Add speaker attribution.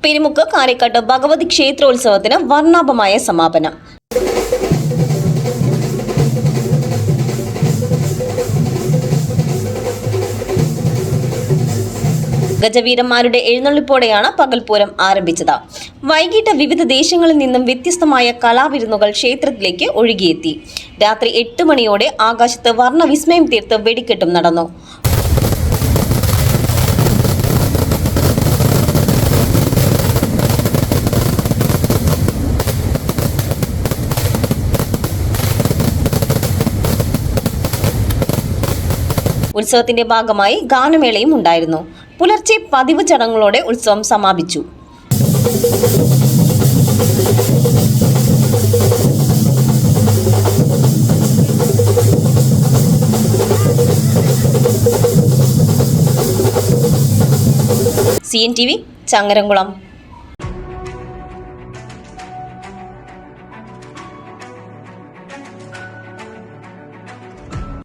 Speaker 1: പെരുമുക്ക് കാരേക്കാട്ട് ഭഗവതി ക്ഷേത്രോത്സവത്തിന് വർണ്ണാഭമായ സമാപനം. ഗജവീരന്മാരുടെ എഴുന്നള്ളിപ്പോടെയാണ് പകൽപൂരം ആരംഭിച്ചത്. വൈകിട്ട് വിവിധ ദേശങ്ങളിൽ നിന്നും വ്യത്യസ്തമായ കലാവിരുന്നുകൾ ക്ഷേത്രത്തിലേക്ക് ഒഴുകിയെത്തി. രാത്രി 8 മണിയോടെ ആകാശത്ത് വർണ്ണവിസ്മയം തീർത്ത് വെടിക്കെട്ടും നടന്നു. ഉത്സവത്തിന്റെ ഭാഗമായി ഗാനമേളയും ഉണ്ടായിരുന്നു. പുലർച്ചെ പതിവ് ചടങ്ങുകളോടെ ഉത്സവം സമാപിച്ചു. CN TV Changaramkulam.